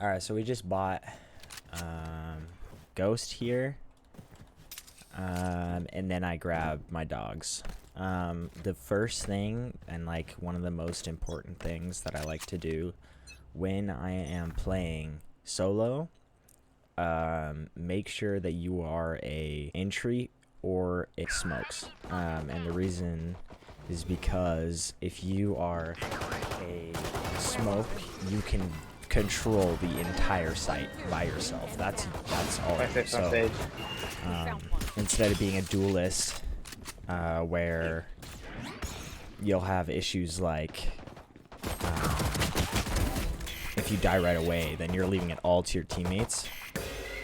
Alright, so we just bought Ghost here. And then I grabbed my dogs. The first thing, and like one of the most important things that I like to do when I am playing solo, make sure that you are a entry or a smokes. And the reason is because if you are a smoke, you can control the entire site by yourself. That's all. So instead of being a duelist, where you'll have issues like if you die right away, then you're leaving it all to your teammates.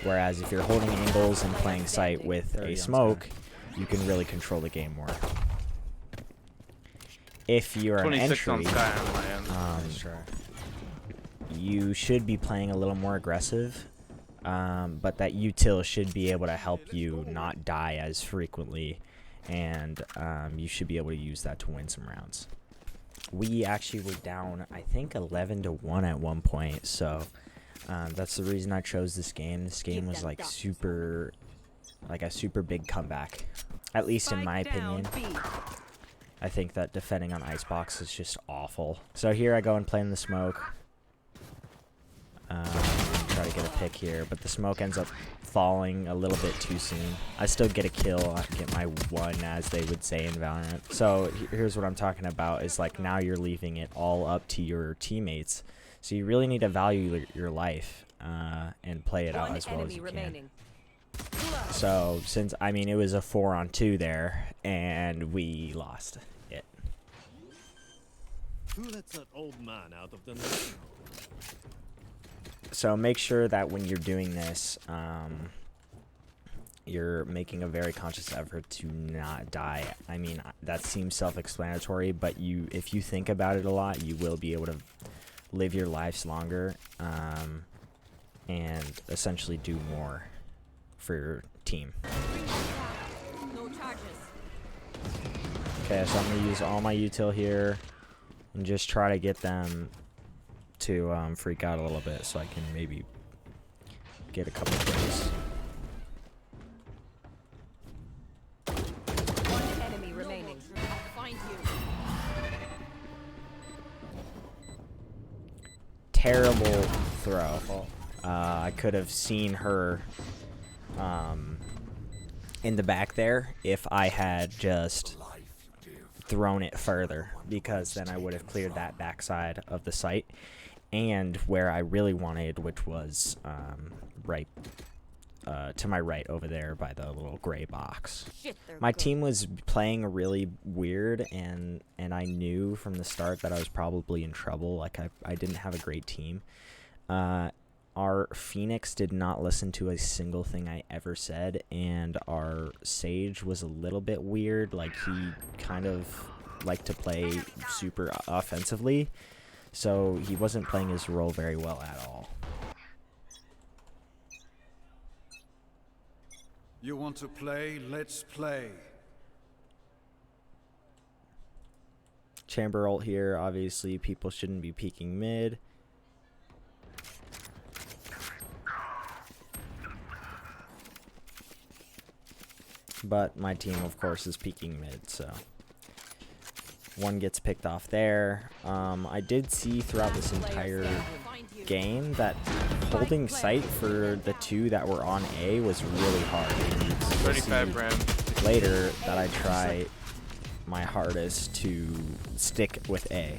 Whereas if you're holding angles and playing site with a smoke, you can really control the game more. If you're an entry, you should be playing a little more aggressive, but that util should be able to help you not die as frequently, and you should be able to use that to win some rounds. We actually were down, I think, 11-1 at one point, so that's the reason I chose this game. This game was like a super big comeback, at least in my opinion. I think that defending on Icebox is just awful. So here I go and play in the smoke. Try to get a pick here, but the smoke ends up falling a little bit too soon. I still get a kill. I get my one, as they would say in Valorant. So here's what I'm talking about, is like now you're leaving it all up to your teammates. So you really need to value your life and play it out as well as you can. So since, I mean, it was a 4-on-2 there, and we lost it. Who lets that old man out of the night? So make sure that when you're doing this, you're making a very conscious effort to not die. I mean, that seems self-explanatory, but if you think about it a lot, you will be able to live your lives longer, and essentially do more for your team. Okay, so I'm gonna use all my util here and just try to get them to freak out a little bit, so I can maybe get a couple kills. One enemy remaining. I'll find you. Terrible throw. I could have seen her in the back there if I had just thrown it further, because then I would have cleared that backside of the site and where I really wanted, which was right to my right over there by the little gray box. My team was playing really weird, and I knew from the start that I was probably in trouble. Like I didn't have a great team. Our Phoenix did not listen to a single thing I ever said, and our Sage was a little bit weird. Like, he kind of liked to play super offensively, so he wasn't playing his role very well at all. You want to play? Let's play. Chamber ult here. Obviously, people shouldn't be peeking mid. But my team, of course, is peeking mid, so one gets picked off there. I did see throughout this entire game that holding sight for the two that were on A was really hard. 35 round. Later that I try my hardest to stick with A.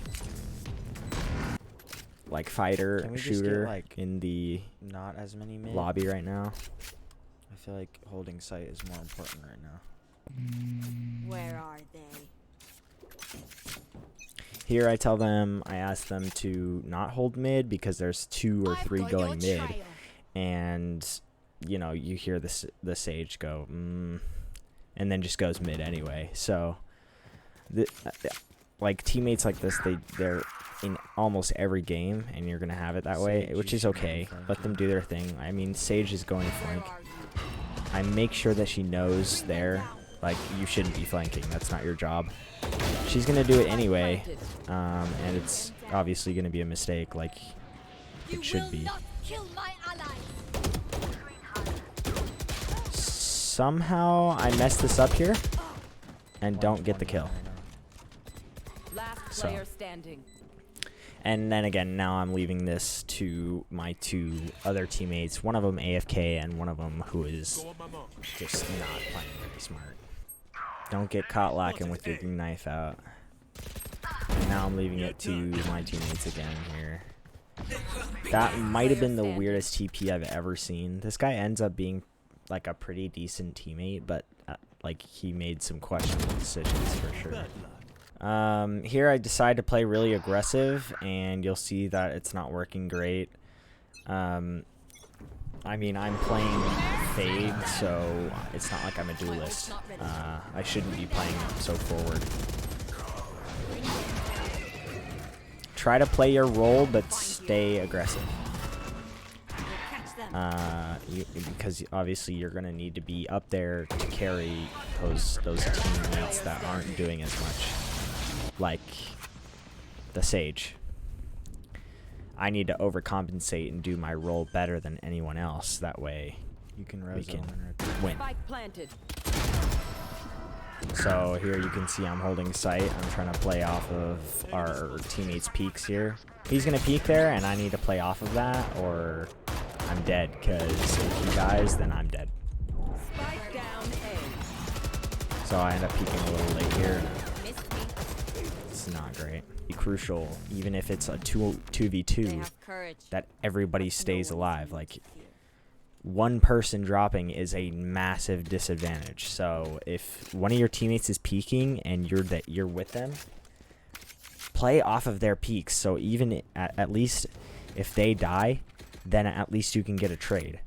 Like fighter, shooter, get, like, in the not as many lobby right now. I feel like holding sight is more important right now. Where are they? Here I ask them to not hold mid because there's 2 or 3 going mid, and you know, you hear the Sage go and then just goes mid anyway. So like teammates like this, they're in almost every game, and you're gonna have it that way, which is okay. Let them do their thing. I mean, Sage is going flank. I make sure that she knows there, like, you shouldn't be flanking. That's not your job. She's gonna do it anyway, and it's obviously gonna be a mistake. Like, It should be. Somehow I messed this up here and don't get the kill. Last So. player standing. And then again, now I'm leaving this to my 2 other teammates. One of them AFK and one of them who is just not playing very smart. Don't get caught lacking with your knife out. And now I'm leaving it to my teammates again here. That might have been the weirdest TP I've ever seen. This guy ends up being like a pretty decent teammate, but like he made some questionable decisions for sure. Here I decide to play really aggressive, and you'll see that it's not working great. I mean, I'm playing Fade, so it's not like I'm a duelist. I shouldn't be playing so forward. Try to play your role, but stay aggressive. Because obviously you're going to need to be up there to carry those teammates that aren't doing as much. Like the Sage. I need to overcompensate and do my role better than anyone else. That way we can win. Spike planted. So here you can see I'm holding sight. I'm trying to play off of our teammates' peaks here. He's going to peek there, and I need to play off of that, or I'm dead, because if he dies, then I'm dead. Spike down A. So I end up peeking a little late here. It's not great. Be crucial, even if it's a 2v2, that everybody stays alive. Like, one person dropping is a massive disadvantage. So if one of your teammates is peeking and you're with them, play off of their peaks. So even at least if they die, then at least you can get a trade.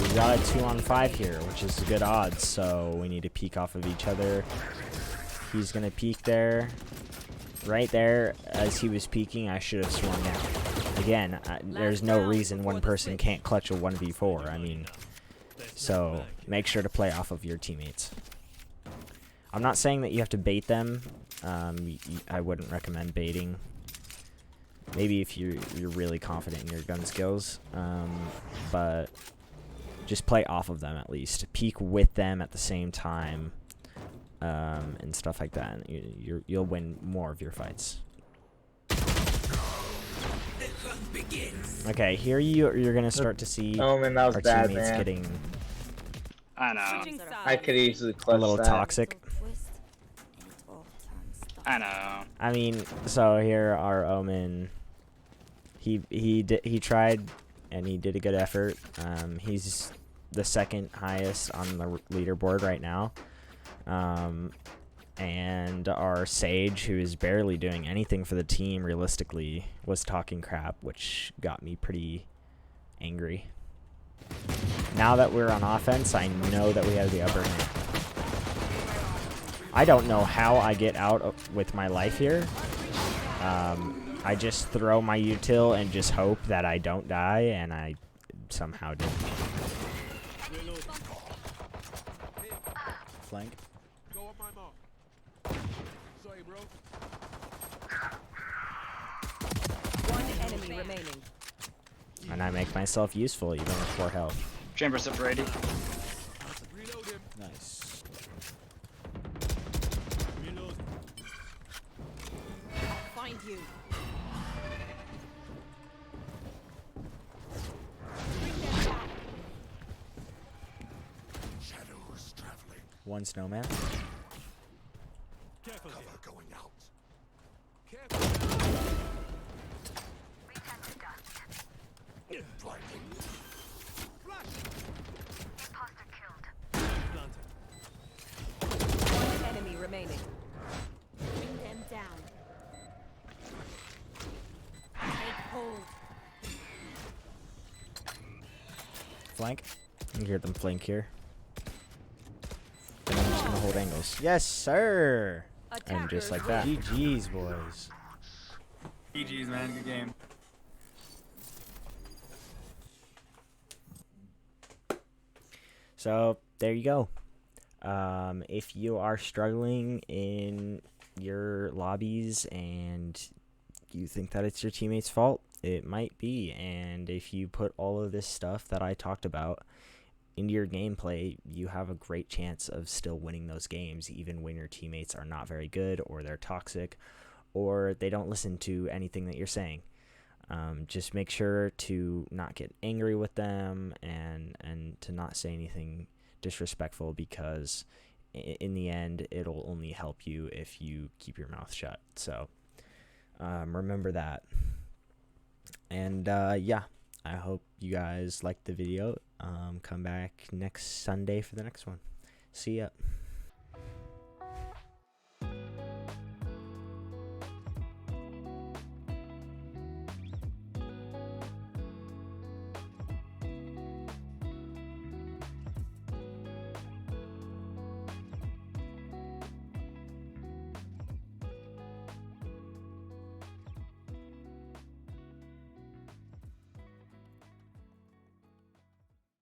We got a 2-on-5 here, which is good odds, so we need to peek off of each other. He's gonna peek there. Right there, as he was peeking, I should have swung down. Again, there's no reason one person can't clutch a 1v4. I mean, so make sure to play off of your teammates. I'm not saying that you have to bait them. I wouldn't recommend baiting. Maybe if you're really confident in your gun skills, but just play off of them at least. Peek with them at the same time, and stuff like that. And you'll win more of your fights. Okay, here you're gonna start to see Oh man, that was our bad, teammates man. getting I know. I could easily a clutch little that. toxic. I know. I mean, so here our Omen, he tried and he did a good effort. He's the second highest on the leaderboard right now. And our Sage, who is barely doing anything for the team realistically, was talking crap, which got me pretty angry. Now that we're on offense, I know that we have the upper hand. I don't know how I get out with my life here. I just throw my util and just hope that I don't die, and I somehow did. Flank. One enemy remaining. And I make myself useful even with 4 health. Chamber separated. Nice. Find you. Shadows traveling. One snowman. Careful here. Cover going out. Blinding. Planted. One enemy remaining. Bring them down. Take hold. Flank. You hear them flank here. And I'm just gonna hold angles. Yes, sir. And just like that. GG's, boys. GG's, man. Good game. So there you go. If you are struggling in your lobbies and you think that it's your teammates' fault, it might be. And if you put all of this stuff that I talked about into your gameplay, you have a great chance of still winning those games, even when your teammates are not very good, or they're toxic, or they don't listen to anything that you're saying. Just make sure to not get angry with them, and to not say anything disrespectful, because in the end, it'll only help you if you keep your mouth shut. So remember that. And yeah, I hope you guys liked the video. Come back next Sunday for the next one. See ya.